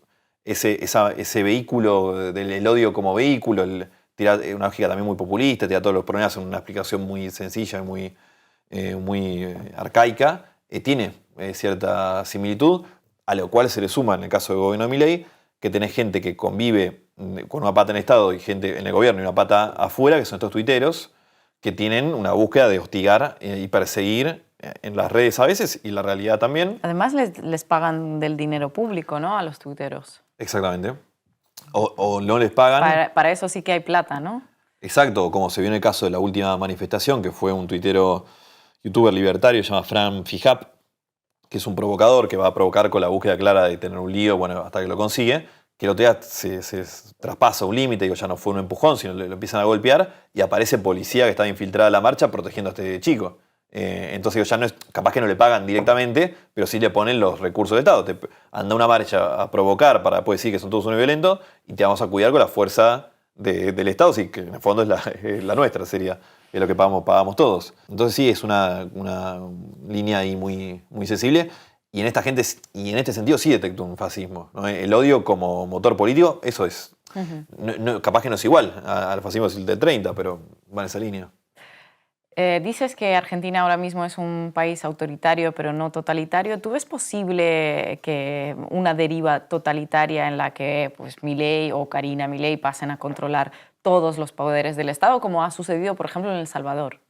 ese vehículo del odio como vehículo, tira una lógica también muy populista, tira todos los problemas en una explicación muy sencilla y muy arcaica, tiene cierta similitud, a lo cual se le suma, en el caso del gobierno de Milei, que tenés gente que convive con una pata en el Estado y gente en el gobierno y una pata afuera, que son estos tuiteros, que tienen una búsqueda de hostigar y perseguir en las redes a veces y la realidad también. Además les pagan del dinero público, ¿no? A los tuiteros. Exactamente. O no les pagan. Para eso sí que hay plata, ¿no? Exacto, como se vio en el caso de la última manifestación, que fue un tuitero youtuber libertario, se llama Fran Fijap, que es un provocador que va a provocar con la búsqueda clara de tener un lío, bueno, hasta que lo consigue, que el otro día se traspasa un límite, digo, ya no fue un empujón, sino lo empiezan a golpear y aparece policía que estaba infiltrada en la marcha protegiendo a este chico. Entonces digo, ya no es, capaz que no le pagan directamente, pero sí le ponen los recursos del Estado. Anda una marcha a provocar para después decir que son todos unos violentos y te vamos a cuidar con la fuerza del Estado, sí, que en el fondo es la nuestra, sería lo que pagamos todos. Entonces sí, es una línea ahí muy, muy sensible. Y en este sentido sí detecto un fascismo, ¿no? El odio como motor político, eso es. Capaz que no es igual al fascismo del 30, pero va en esa línea. Dices que Argentina ahora mismo es un país autoritario, pero no totalitario. ¿Tú ves posible que una deriva totalitaria en la que pues, Milei o Karina Milei pasen a controlar todos los poderes del Estado, como ha sucedido, por ejemplo, en El Salvador?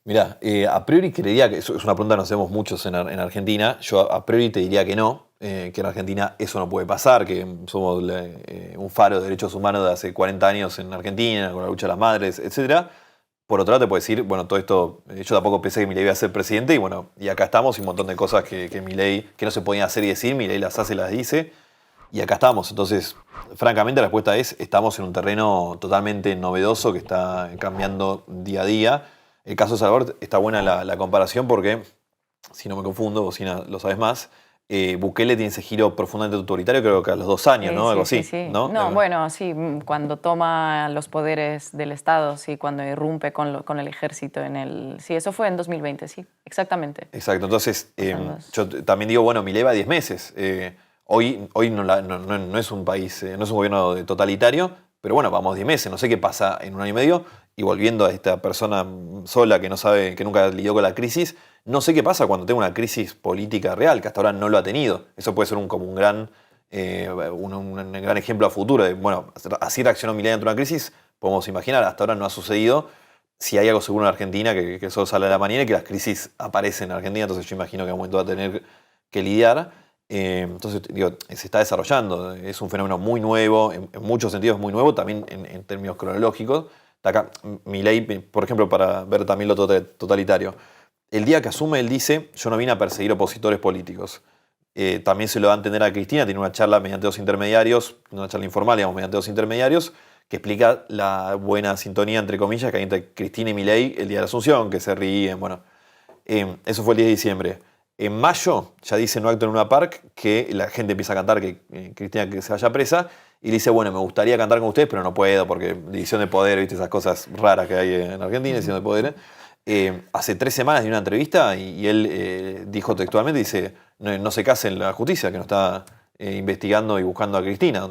Mirá, a priori creería que, eso es una pregunta que nos hacemos muchos en Argentina, yo a priori te diría que no, que en Argentina eso no puede pasar, que somos un faro de derechos humanos de hace 40 años en Argentina, con la lucha de las madres, etc. Por otro lado te puedo decir, bueno, todo esto, yo tampoco pensé que Milei iba a ser presidente y bueno, y acá estamos y un montón de cosas que Milei, que no se podían hacer y decir, Milei las hace y las dice y acá estamos. Entonces, francamente la respuesta es, estamos en un terreno totalmente novedoso que está cambiando día a día. El caso de Salvador está buena la comparación porque, si no me confundo, vos lo sabes más, Bukele tiene ese giro profundamente autoritario, creo que a los 2 años, ¿no? Sí, algo así, sí. ¿no? Bueno, sí, cuando toma los poderes del Estado, sí, cuando irrumpe con el ejército en el... Sí, eso fue en 2020, sí, exactamente. Exacto, entonces yo también digo, bueno, Milei va 10 meses. Hoy no es un país, no es un gobierno totalitario, pero bueno, vamos 10 meses, no sé qué pasa en un año y medio. Y volviendo a esta persona sola que no sabe, que nunca lidió con la crisis, no sé qué pasa cuando tenga una crisis política real, que hasta ahora no lo ha tenido. Eso puede ser un gran ejemplo a futuro. De, bueno, así reaccionó Milei ante una crisis, podemos imaginar, hasta ahora no ha sucedido. Si hay algo seguro en Argentina, que eso sale a la mañana y que las crisis aparecen en Argentina, entonces yo imagino que en un momento va a tener que lidiar. Entonces, digo, se está desarrollando. Es un fenómeno muy nuevo, en muchos sentidos muy nuevo, también en términos cronológicos. Acá, Milei, por ejemplo, para ver también lo totalitario, el día que asume, él dice, yo no vine a perseguir opositores políticos. También se lo da a entender a Cristina, tiene una charla mediante 2 intermediarios, una charla informal, digamos, mediante 2 intermediarios, que explica la buena sintonía, entre comillas, que hay entre Cristina y Milei el día de la Asunción, que se ríen, bueno. Eso fue el 10 de diciembre. En mayo, ya dice en un acto en Luna Park, que la gente empieza a cantar que Cristina que se vaya presa, y le dice, bueno, me gustaría cantar con ustedes, pero no puedo, porque división de poder, ¿viste? Esas cosas raras que hay en Argentina, división de poder. Hace 3 semanas dio una entrevista y él dijo textualmente, dice, no se case en la justicia, que no está investigando y buscando a Cristina.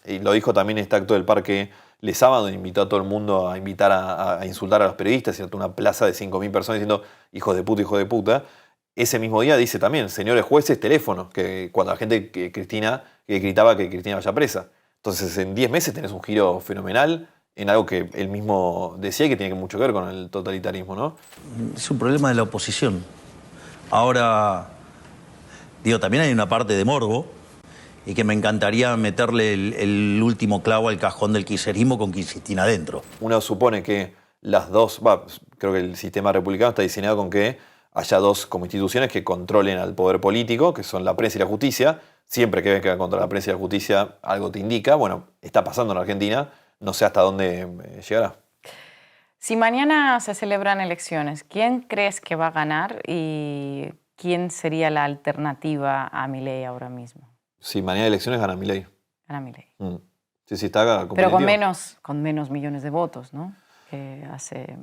Y lo dijo también en este acto del Parque Lezama, donde invitó a todo el mundo a invitar a insultar a los periodistas, ¿cierto? Una plaza de 5.000 personas diciendo, hijo de puta. Ese mismo día dice también, señores jueces, teléfono, que cuando la gente gritaba que Cristina vaya presa. Entonces, en 10 meses tenés un giro fenomenal en algo que él mismo decía y que tiene mucho que ver con el totalitarismo, ¿no? Es un problema de la oposición. Ahora, digo, también hay una parte de morbo y que me encantaría meterle el último clavo al cajón del kirchnerismo con Cristina adentro. Uno supone que las dos, creo que el sistema republicano está diseñado con que haya 2 como instituciones que controlen al poder político, que son la prensa y la justicia. Siempre que ves que va contra la prensa y la justicia, algo te indica. Bueno, está pasando en Argentina, no sé hasta dónde llegará. Si mañana se celebran elecciones, ¿quién crees que va a ganar y quién sería la alternativa a Milei ahora mismo? Si mañana hay elecciones, gana Milei. Gana Milei. Sí, está pero competitivo. con menos millones de votos, ¿no? Que hace...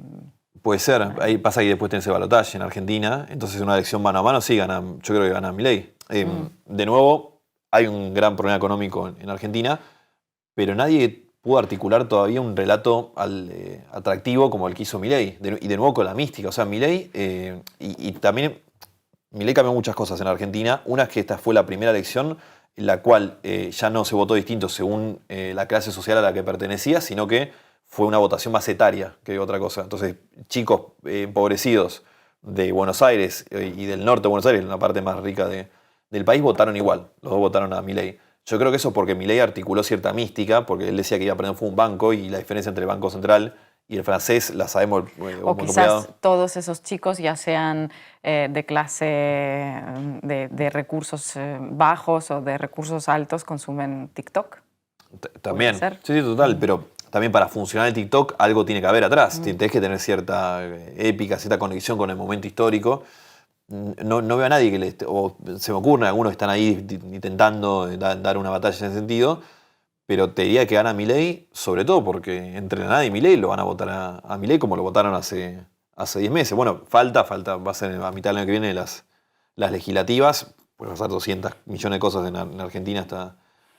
Puede ser. Ahí pasa que después tenés el balotaje en Argentina. Entonces, en una elección mano a mano, sí gana. Yo creo que gana Milei. De nuevo, hay un gran problema económico en Argentina, pero nadie pudo articular todavía un relato atractivo como el que hizo Milei. Y de nuevo con la mística. O sea, Milei, y también Milei cambió muchas cosas en Argentina. Una es que esta fue la primera elección en la cual ya no se votó distinto según la clase social a la que pertenecía, sino que fue una votación más etaria que otra cosa. Entonces, chicos empobrecidos de Buenos Aires y del norte de Buenos Aires, la parte más rica del país, votaron igual. Los dos votaron a Milei. Yo creo que eso porque Milei articuló cierta mística, porque él decía que iba a aprender fue un banco y la diferencia entre el Banco Central y el francés la sabemos. O quizás todos esos chicos ya sean de clase de recursos bajos o de recursos altos, consumen TikTok. También, sí, total, pero también para funcionar el TikTok algo tiene que haber atrás. Tenés que tener cierta épica, cierta conexión con el momento histórico. No veo a nadie que o se me ocurren algunos que están ahí intentando dar una batalla en ese sentido, pero te diría que gana Milei, sobre todo porque entre la nada y Milei lo van a votar a Milei como lo votaron hace 10 meses. Bueno, falta, va a ser a mitad del año que viene las legislativas, puede pasar 200 millones de cosas en Argentina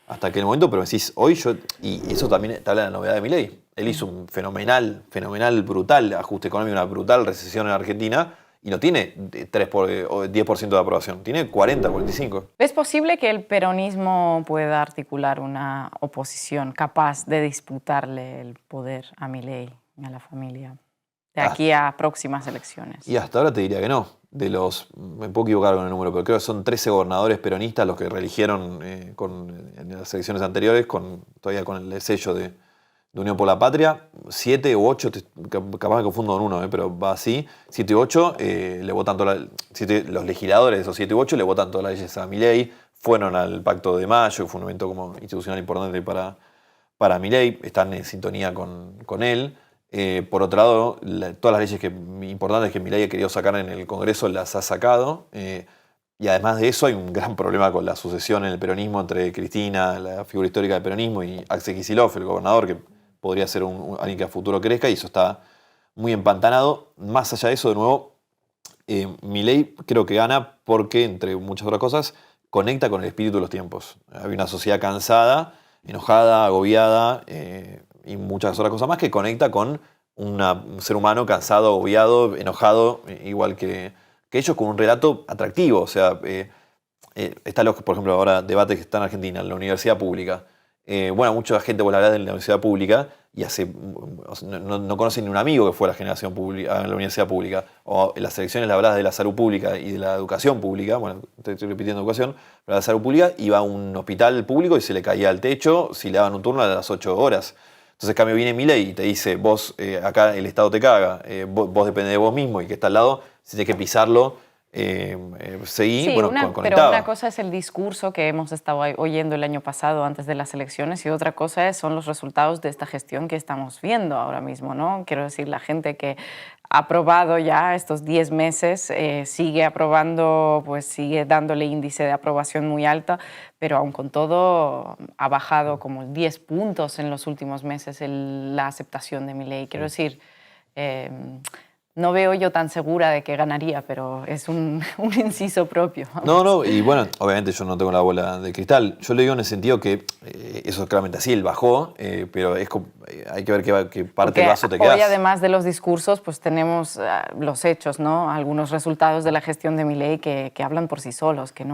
hasta aquel momento, pero me decís, hoy y eso también te habla de la novedad de Milei. Él hizo un fenomenal, brutal ajuste económico, una brutal recesión en Argentina, y no tiene 10% de aprobación, tiene 40, 45. ¿Es posible que el peronismo pueda articular una oposición capaz de disputarle el poder a Milei y a la familia de aquí a próximas elecciones? Y hasta ahora te diría que no. Me puedo equivocar con el número, pero creo que son 13 gobernadores peronistas los que reeligieron en las elecciones anteriores, todavía con el sello de Unión por la Patria. 7 u 8, capaz me confundo con uno, pero va así. 7 u 8 le votan los legisladores de esos 7 u 8 le votan todas las leyes a Milei. Fueron al Pacto de Mayo, que fue un evento como institucional importante para Milei. Están en sintonía con él. Por otro lado, todas las leyes importantes que Milei ha querido sacar en el Congreso las ha sacado. Y además de eso hay un gran problema con la sucesión en el peronismo entre Cristina, la figura histórica del peronismo, y Axel Kicillof, el gobernador, que podría ser alguien que a futuro crezca, y eso está muy empantanado. Más allá de eso, de nuevo, Milei creo que gana porque, entre muchas otras cosas, conecta con el espíritu de los tiempos. Hay una sociedad cansada, enojada, agobiada, y muchas otras cosas más, que conecta con un ser humano cansado, agobiado, enojado, igual que ellos, con un relato atractivo. O sea, está por ejemplo, ahora debate que está en Argentina, en la universidad pública. Mucha gente vuelve a hablar de la universidad pública y no conocen ni un amigo que fue a la generación pública, a la universidad pública. O en las elecciones le hablas de la salud pública y de la educación pública. Bueno, estoy repitiendo educación, pero la salud pública iba a un hospital público y se le caía el techo si le daban un turno a las 8 horas. Entonces, en cambio, viene Milei y te dice, vos, acá el Estado te caga, vos dependés de vos mismo y que está al lado, si tienes que pisarlo, seguí, sí, conectado. Pero una cosa es el discurso que hemos estado oyendo el año pasado antes de las elecciones, y otra cosa son los resultados de esta gestión que estamos viendo ahora mismo, ¿no? Quiero decir, la gente que ha aprobado ya estos 10 meses sigue aprobando, pues sigue dándole índice de aprobación muy alta, pero aún con todo ha bajado como 10 puntos en los últimos meses la aceptación de Milei. Quiero decir, no veo yo tan segura de que ganaría, pero es un inciso propio. No, y bueno, obviamente yo no tengo la bola de cristal. Yo le digo en el sentido que eso es claramente así, él bajó, pero hay que ver qué parte del vaso te quedas. Hoy, además de los discursos, pues tenemos los hechos, ¿no? Algunos resultados de la gestión de Milei que hablan por sí solos, que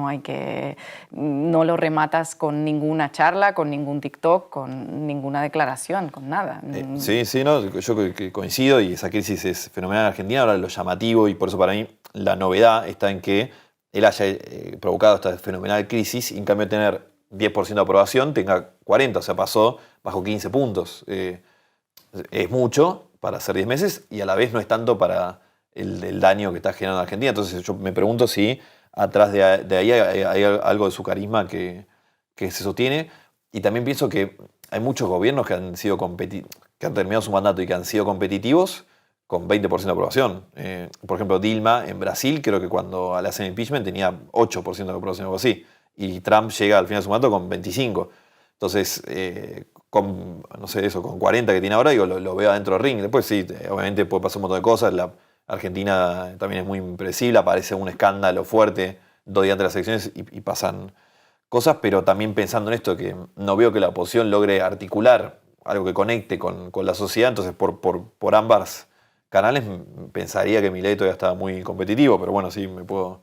no lo rematas con ninguna charla, con ningún TikTok, con ninguna declaración, con nada. Sí, no, yo coincido, y esa crisis es fenomenal en Argentina. Ahora, lo llamativo, y por eso para mí la novedad está en que él haya provocado esta fenomenal crisis y en cambio de tener 10% de aprobación tenga 40%, o sea, pasó bajo 15 puntos. Es mucho para hacer 10 meses y a la vez no es tanto para el daño que está generando Argentina. Entonces yo me pregunto si atrás de ahí hay algo de su carisma que se sostiene. Y también pienso que hay muchos gobiernos que han terminado su mandato y que han sido competitivos, con 20% de aprobación. Por ejemplo, Dilma en Brasil, creo que cuando le hacen impeachment tenía 8% de aprobación o algo así. Y Trump llega al final de su mandato con 25%. Entonces, con, no sé, eso, con 40 que tiene ahora, digo, lo veo adentro del ring. Después sí, obviamente puede pasar un montón de cosas. La Argentina también es muy impredecible, aparece un escándalo fuerte 2 días antes de las elecciones y pasan cosas, pero también pensando en esto, que no veo que la oposición logre articular algo que conecte con la sociedad, entonces por ambas canales pensaría que Milei todavía está muy competitivo, pero bueno, sí, me puedo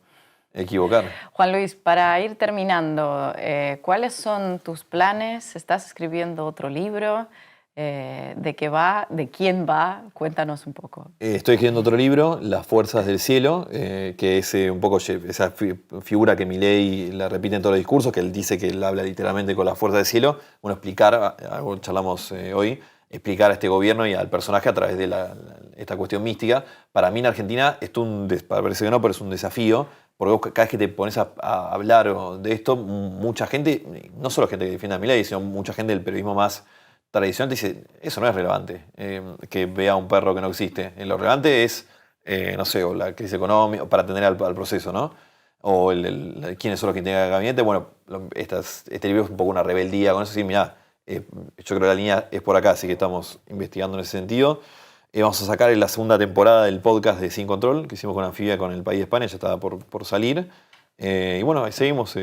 equivocar. Juan Luis, para ir terminando, ¿cuáles son tus planes? ¿Estás escribiendo otro libro? ¿De qué va? ¿De quién va? Cuéntanos un poco. Estoy escribiendo otro libro, Las Fuerzas del Cielo, que es un poco esa figura que Milei la repite en todos los discursos, que él dice que él habla literalmente con las fuerzas del cielo. Bueno, explicar, algo charlamos hoy, explicar a este gobierno y al personaje a través de esta cuestión mística. Para mí en Argentina, parece que no, pero es un desafío, porque vos cada vez que te pones a hablar de esto, mucha gente, no solo gente que defiende a Milei, sino mucha gente del periodismo más tradicional dice, eso no es relevante, que vea un perro que no existe. Lo relevante es, no sé, o la crisis económica, para atender al proceso, ¿no? O quiénes son los que tienen el gabinete. Bueno, este libro es un poco una rebeldía con eso. Sí, mirá, yo creo que la línea es por acá, así que estamos investigando en ese sentido. Vamos a sacar la segunda temporada del podcast de Sin Control, que hicimos con Anfibia con El País de España, ya estaba por salir. Y bueno, ahí seguimos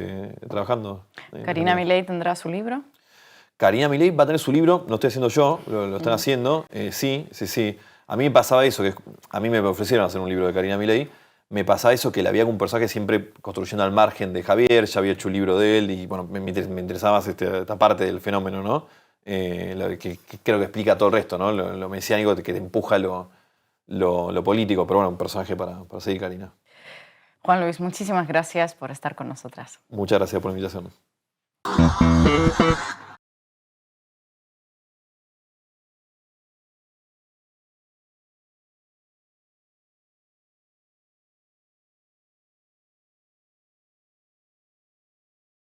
trabajando. ¿Karina Milei tendrá su libro? Karina Milei va a tener su libro, no lo estoy haciendo yo, lo están haciendo. Sí. A mí me pasaba eso, que a mí me ofrecieron hacer un libro de Karina Milei. Me pasaba eso, que la había un personaje siempre construyendo al margen de Javier, ya había hecho un libro de él y bueno, me interesaba más esta parte del fenómeno, ¿no? Que creo que explica todo el resto, ¿no? Lo mesiánico que te empuja lo político, pero bueno, un personaje para seguir, Karina. Juan Luis, muchísimas gracias por estar con nosotras. Muchas gracias por la invitación.